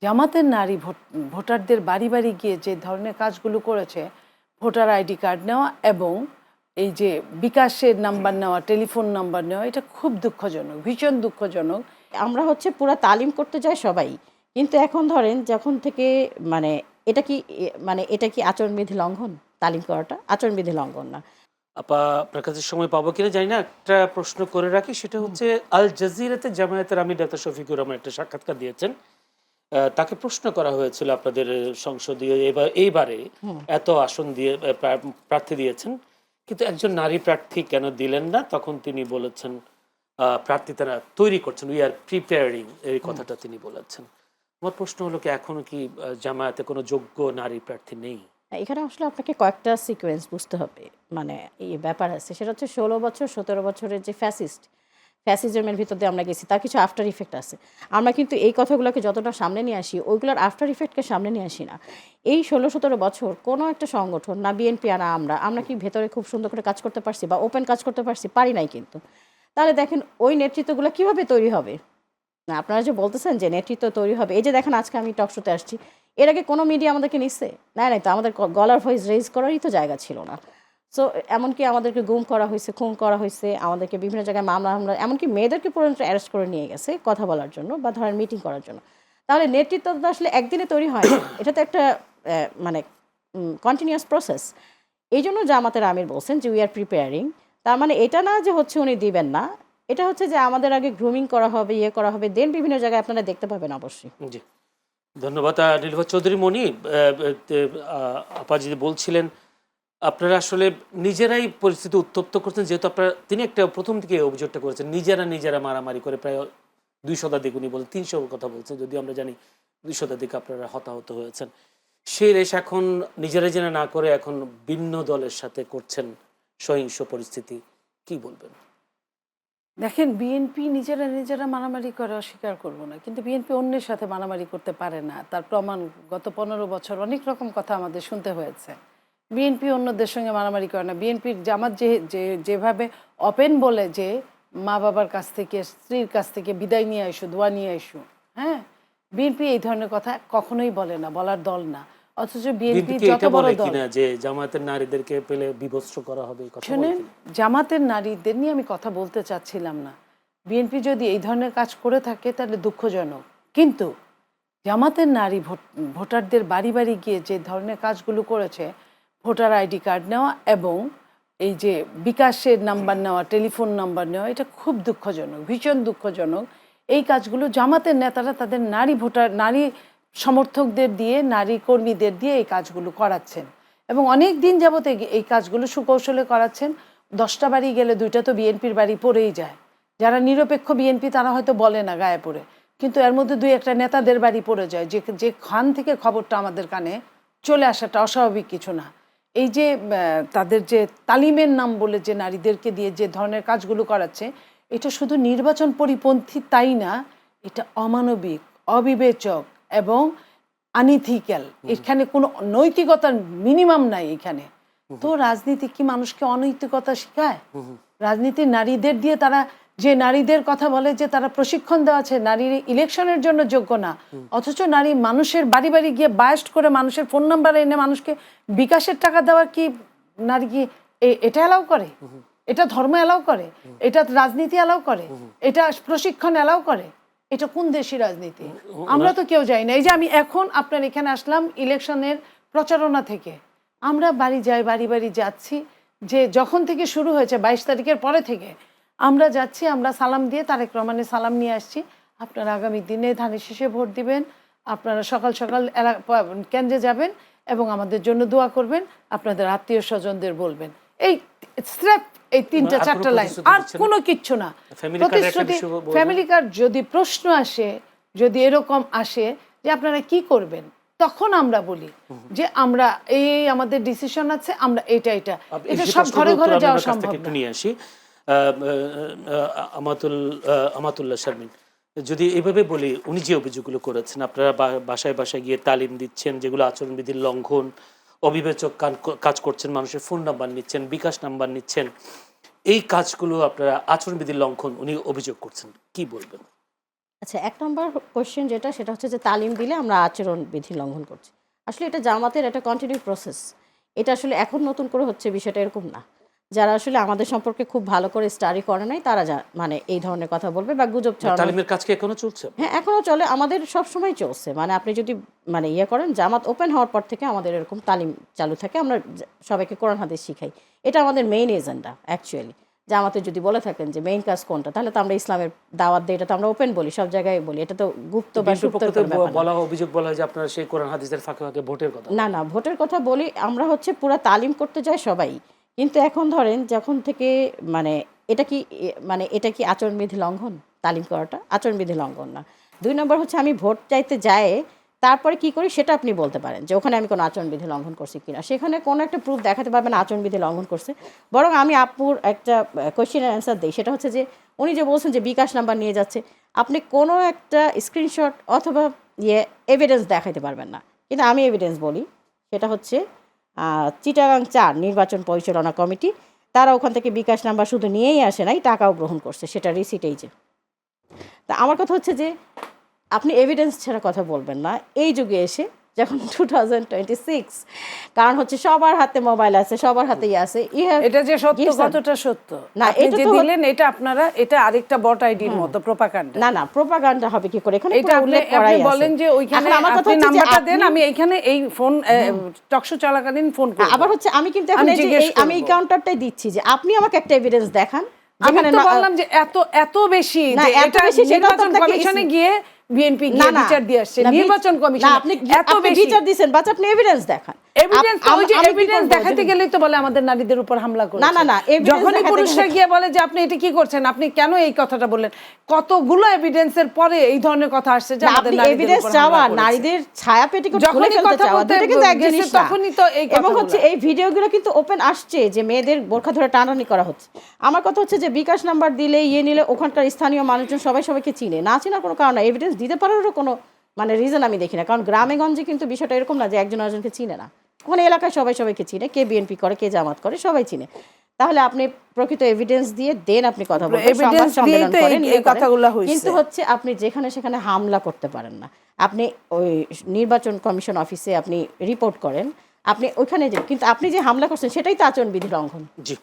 জামাতের নারী ভোটারদের বাড়ি বাড়ি গিয়ে যে ধরনের কাজগুলো করেছে, ভোটার আইডি কার্ড নেওয়া এবং এই যে বিকাশের নাম্বার নেওয়া, টেলিফোন নাম্বার নেওয়া, এটা খুব দুঃখজনক, ভীষণ দুঃখজনক। আমরা হচ্ছে পুরা তালিম করতে যাই সবাই, কিন্তু এখন ধরেন যখন থেকে মানে এটা কি আচরণবিধি লঙ্ঘন? তালিম করাটা আচরণবিধি লঙ্ঘন না। আপা আপনার কাছে সময় পাবো কিনা জানি না, একটা প্রশ্ন করে রাখি। সেটা হচ্ছে আল জাজিরাতে জামায়াতের আমির ডাক্তার শফিকুর রহমান একটা সাক্ষাৎকার দিয়েছেন। তাকে প্রশ্ন করা হয়েছিল আপনাদের সংসদীয় এইবারে এত আসন দিয়ে প্রার্থী দিয়েছেন, কিন্তু একজন নারী প্রার্থী কেন দিলেন না? তখন তিনি বলেছেন প্রার্থী তারা তৈরি করছেন, উই আর প্রিপেয়ারিং, এই কথাটা তিনি বলেছেন। আমার প্রশ্ন হলো কি এখনো কি জামায়াতে কোনো যোগ্য নারী প্রার্থী নেই? এখানে আসলে আপনাকে কয়েকটা সিকোয়েন্স বুঝতে হবে। মানে এই ব্যাপার আছে, সেটা হচ্ছে 16 বছর 17 বছরের যে ফ্যাসিজমের ভিতর দিয়ে আমরা গেছি, তার কিছু আফটার ইফেক্ট আছে। আমরা কিন্তু এই কথাগুলোকে যতটা সামনে নিয়ে আসি, ওইগুলোর আফটার ইফেক্টকে সামনে নিয়ে আসি না। এই 16-17 বছর কোনো একটা সংগঠন না, বিএনপি আর আমরা কি ভেতরে খুব সুন্দর করে কাজ করতে পারছি বা ওপেন কাজ করতে পারছি? পারি নাই কিন্তু। তাহলে দেখেন ওই নেতৃত্বগুলো কিভাবে তৈরি হবে? না, আপনারা যে বলতেছেন যে নেতৃত্ব তৈরি হবে, এই যে দেখেন আজকে আমি টক শোতে আসছি, এর আগে কোনো মিডিয়া আমাদেরকে নিচ্ছে? নাই, তো আমাদের গলার ভয়েস রেজ করারই তো জায়গা ছিল না। সো এমনকি আমাদেরকে গুম করা হয়েছে, খুন করা হয়েছে, আমাদেরকে বিভিন্ন জায়গায় হামলা, এমনকি মেয়েদেরকে পর্যন্ত অ্যারেস্ট করে নিয়ে গেছে কথা বলার জন্য বা ধরেন মিটিং করার জন্য। তাহলে নেতৃত্ব তো আসলে একদিনে তৈরি হয় না, এটা তো একটা মানে কন্টিনিউয়াস প্রসেস। এই জন্য জামাতের আমির বলছেন যে উই আর প্রিপেয়ারিং। তার মানে এটা না যে হচ্ছে উনি দিবেন না, এটা হচ্ছে যে আমাদের আগে গ্রুমিং করা হবে, করা হবে, দেন বিভিন্ন জায়গায় আপনারা দেখতে পাবেন অবশ্যই। জি, ধন্যবাদ। নীলুফার চৌধুরী মনি, আপা যদি বলছিলেন আপনারা আসলে নিজেরাই পরিস্থিতি উত্তপ্ত করছেন, যেহেতু আপনারা, তিনি একটা প্রথম থেকে অভিযোগটা করেছেন নিজেরা মারামারি করে প্রায় 2 শতাধিক, উনি বলেন 300 কথা বলছেন, যদিও আমরা জানি 2 শতাধিক আপনারা হতাহত হয়েছেন। সেই রেশ এখন নিজেরা জেনে না করে এখন ভিন্ন দলের সাথে করছেন সহিংস পরিস্থিতি, কি বলবেন? দেখেন, বিএনপি নিজেরা নিজেরা মারামারি করে অস্বীকার করব না, কিন্তু বিএনপি অন্যের সাথে মারামারি করতে পারে না। তার প্রমাণ গত 15 বছর অনেক রকম কথা আমাদের শুনতে হয়েছে। বিএনপি অন্যদের সঙ্গে মারামারি করে না। বিএনপির জামাত যেভাবে ওপেন বলে যে মা বাবার কাছ থেকে, স্ত্রীর কাছ থেকে বিদায় নিয়ে আসো, দোয়া নিয়ে আসো, হ্যাঁ, বিএনপি এই ধরনের কথা কখনোই বলে না, বলার দল না। অথচ বিএনপি বিএনপি যত এটা বড় বলে দল, কিনা যে জামায়াতের নারীদেরকে পেলে বিভৎস করা হবে, এই কথা বলে শোনেন, কিনা? জামাতের নারীদের নিয়ে আমি কথা বলতে চাচ্ছিলাম না। বিএনপি যদি এই ধরনের কাজ করে থাকে তাহলে দুঃখজনক, কিন্তু জামাতের নারী ভোটারদের বাড়ি বাড়ি গিয়ে যে ধরনের কাজগুলো করেছে, ভোটার আইডি কার্ড নেওয়া এবং এই যে বিকাশের নাম্বার নেওয়া, টেলিফোন নাম্বার নেওয়া, এটা খুব দুঃখজনক, ভীষণ দুঃখজনক। এই কাজগুলো জামাতের নেতারা তাদের নারী সমর্থকদের দিয়ে, নারী কর্মীদের দিয়ে এই কাজগুলো করাচ্ছেন এবং অনেক দিন যাবত এই কাজগুলো সুকৌশলে করাচ্ছেন। 10টা বাড়ি গেলে 2টা তো বিএনপির বাড়ি পড়েই যায়। যারা নিরপেক্ষ বিএনপি তারা হয়তো বলে না গায়ে পড়ে, কিন্তু এর মধ্যে 2-1টা নেতাদের বাড়ি পড়ে যায়, যে খান থেকে খবরটা আমাদের কানে চলে আসাটা অস্বাভাবিক কিছু না। এই যে তাদের যে তালিমের নাম বলে যে নারীদেরকে দিয়ে যে ধরনের কাজগুলো করাচ্ছে, এটা শুধু নির্বাচন পরিপন্থী তাই না, এটা অমানবিক, অবিবেচক এবং আনইথিক্যাল। এখানে কোনো নৈতিকতার মিনিমাম নাই এখানে। তো রাজনীতি কি মানুষকে অনৈতিকতা শেখায়? রাজনীতি নারীদের দিয়ে, তারা যে নারীদের কথা বলে যে তারা প্রশিক্ষণ দেওয়া আছে, নারী ইলেকশনের জন্য যোগ্য না, অথচ নারী মানুষের বাড়ি বাড়ি গিয়ে বায়াস্ট করে মানুষের ফোন নাম্বার এনে মানুষকে বিকাশের টাকা দেওয়া, কি নারী কি এটা অ্যালাউ করে? এটা ধর্ম অ্যালাউ করে? এটা রাজনীতি অ্যালাউ করে? এটা প্রশিক্ষণ অ্যালাউ করে? এটা কোন দেশি রাজনীতি? আমরা তো কেউ যাই না। এই যে আমি এখন আপনার এখানে আসলাম ইলেকশনের প্রচারণা থেকে, আমরা বাড়ি যাই, বাড়ি বাড়ি যাচ্ছি, যে যখন থেকে শুরু হয়েছে 22 তারিখের পরে থেকে আমরা যাচ্ছি, আমরা সালাম দিয়ে তারেক রহমানের সালাম নিয়ে আসছি। আপনারা আগামী দিনে ধানের শীষে ভোট দিবেন, আপনারা সকাল সকাল কেন্দ্রে যাবেন এবং আমাদের জন্য দোয়া করবেন, আপনাদের আত্মীয় স্বজনদের বলবেন। এই স্রেফ এই 3-4টা লাইন, আর কোনো কিচ্ছু না। প্রতিশ্রুতি, ফ্যামিলি কার্ড যদি প্রশ্ন আসে, যদি এরকম আসে যে আপনারা কি করবেন, তখন আমরা বলি যে আমরা এই আমাদের ডিসিশন আছে, আমরা এটা সব ঘরে ঘরে যাওয়া সম্ভব না। একটু নিয়ে আসি আমাতুল্লাহ শারমিন, যদি এইভাবে বলি, উনি যে অভিযোগগুলো করেছেন, আপনারা বাসায় বাসায় গিয়ে তালিম দিচ্ছেন, যেগুলো আচরণবিধির লঙ্ঘন, অবিবেচক কাজ করছেন, মানুষের ফোন নাম্বার নিচ্ছেন, বিকাশ নাম্বার নিচ্ছেন, এই কাজগুলো আপনারা আচরণবিধির লঙ্ঘন উনি অভিযোগ করছেন, কি বলবেন? আচ্ছা, ১ নম্বর কোয়েশ্চেন যেটা সেটা হচ্ছে যে তালিম দিলে আমরা আচরণ বিধি লঙ্ঘন করছি। আসলে এটা জামাতের একটা কন্টিনিউ প্রসেস। এটা আসলে এখন নতুন করে হচ্ছে বিষয়টা এরকম না। যারা আসলে আমাদের সম্পর্কে খুব ভালো করে স্টাডি করে নাই তারা মানে এই ধরনের কথা বলবে বা গুজব ছড়ানো। তালিমের কাজ কি এখনো চলছে? হ্যাঁ, এখনো চলে, আমাদের সবসময় চলছে। মানে আপনি যদি মানে ইয়ে করেন, জামাত ওপেন হওয়ার পর থেকে আমাদের এরকম তালিম চালু থাকে। আমরা সবাইকে কোরআন হাদিস শিখাই। এটা আমাদের মেইন এজেন্ডা অ্যাকচুয়ালি। জামাতে যদি বলে থাকেন যে মেইন কাজ কোনটা, তাহলে তো আমরা ইসলামের দাওয়াত দিই, এটা তো আমরা ওপেন বলি, সব জায়গায় বলি। এটা তো গুপ্ত বা বিএনপির সুপ্ত পক্ষ থেকে কোনো ব্যাপার না। বলা হয়, অভিযোগ বলা হয় যে আপনারা সেই কোরআন হাদিসের ফাঁকে ফাঁকে ভোটের কথা। না, না, ভোটের কথা বলি, আমরা হচ্ছে পুরা তালিম করতে যাই সবাই। কিন্তু এখন ধরেন যখন থেকে মানে এটা কি আচরণবিধি লঙ্ঘন? তালিম করাটা আচরণবিধি লঙ্ঘন না। ২ নম্বর হচ্ছে আমি ভোট চাইতে যাই, তারপরে কি করি সেটা আপনি বলতে পারেন যে ওখানে আমি কোনো আচরণবিধি লঙ্ঘন করছি কিনা। সেখানে কোনো একটা প্রুফ দেখাতে পারবেন আচরণবিধি লঙ্ঘন করছে। বরং আমি আপুর একটা কোয়েশ্চেনের অ্যান্সার দিই, সেটা হচ্ছে যে উনি যে বলছেন যে বিকাশ নাম্বার নিয়ে যাচ্ছে, আপনি কোনো একটা স্ক্রিনশট অথবা এভিডেন্স দেখাইতে পারবেন না। কিন্তু আমি এভিডেন্স বলি, সেটা হচ্ছে চিটাগাং ৪ নির্বাচন পরিচালনা কমিটি, তারা ওখান থেকে বিকাশ নাম্বার শুধু নিয়েই আসে নাই, টাকাও গ্রহণ করছে, সেটা রিসিট এই যে। তা আমার কথা হচ্ছে যে আপনি এভিডেন্স ছাড়া কথা বলবেন না এই যুগে এসে, যখন 2026। কারণ হচ্ছে সবার হাতে মোবাইল আছে, সবার হাতেই আছে। এটা যে সত্য, কতটা সত্য না, আপনি এটা যে তো দিলেন, এটা আপনারা এটা আরেকটা বট আইডির মতো প্রোপাগান্ডা। না, না, প্রোপাগান্ডা হবে কি করে? এখানে এটা পুরো আপনি উল্লেখ করাই আছে। বলেন যে ওইখানে এখন আমার কথা আপনি হচ্ছে যে নাম্বারটা দেন, আপনি- আমি এইখানে এই ফোন টকশো চলাকালীন ফোন করব। আবার হচ্ছে আমি কিন্তু এখন আমি এই যে জিজ্ঞেস আমি এই করব। কাউন্টারটাই দিচ্ছি যে আপনি আমাকে একটা এভিডেন্স দেখান আমি যেখানে তো বললাম যে এত বেশি, না, যে এত এটা বেশি সেটা তো নির্বাচন আপনাকে কমিশনে গিয়ে বিএনপি না, গিয়ে না, বিচার দিয়ে আসছে, না, নির্বাচন না, কমিশন আপনি এত আপনি বেশি বিচার দিয়েছেন, বাচ্চা আপনি এভিডেন্স দেখান। এভিডেন্স, ওই যে আমি কি এভিডেন্স করবো? দেখাতে গেলেই তো বলে আমাদের নারীদের উপর হামলা করেছে। না, না, না, evidence যখনই দেখাতে পুরুষরা গেলে- গিয়ে বলে যে আপনি এটা কি করছেন, আপনি কেন এই কথাটা বললেন, কতগুলো এভিডেন্সের পরে এই ধরনের কথা আসছে যে না, আমাদের আপনি নারীদের এভিডেন্স উপর চাওয়া, হামলা করেছে। নারীদের ছায়া পেটিকোট খুলে যখনই ফেলতে কথা চাওয়া, বলতে দুটো কিন্তু এক গেছে জিনিস না। তখনই তো এই এবং হচ্ছে কথাগুলো। এই ভিডিওগুলো কিন্তু ওপেন আসছে যে মেয়েদের বোরখা ধরে টানাটানি করা হচ্ছে। আমার কথা হচ্ছে যে বিকাশ নাম্বার দিলে নিলে ওখানকার স্থানীয় মানুষজন সবাইকে চিনে, না চেনার কোনো কারণ না। এভিডেন্স দিতে পারারও কোনো মানে রিজন আমি দেখি না। কারণ গ্রামে গঞ্জে কিন্তু বিষয়টা এরকম না যে একজন আরেকজনকে চিনে না। ওখানে এলাকায় সবাইকে চিনে, কে বিএনপি করে, কে জামাত করে, সবাই চিনে। তাহলে আপনি প্রকৃত এভিডেন্স দিয়ে দেন, আপনি কথা বলবেন, সংবাদ Evidence সম্মেলন দিয়েই তো করেন, এই ইয়ে করেন। কথাগুলো হইছে। কিন্তু হচ্ছে আপনি যেখানে সেখানে হামলা করতে পারেন না। আপনি ওই নির্বাচন কমিশন অফিসে আপনি রিপোর্ট করেন, আপনি ওইখানে যে, কিন্তু আপনি যে হামলা করছেন সেটাই তো আচরণবিধি লঙ্ঘন। জি।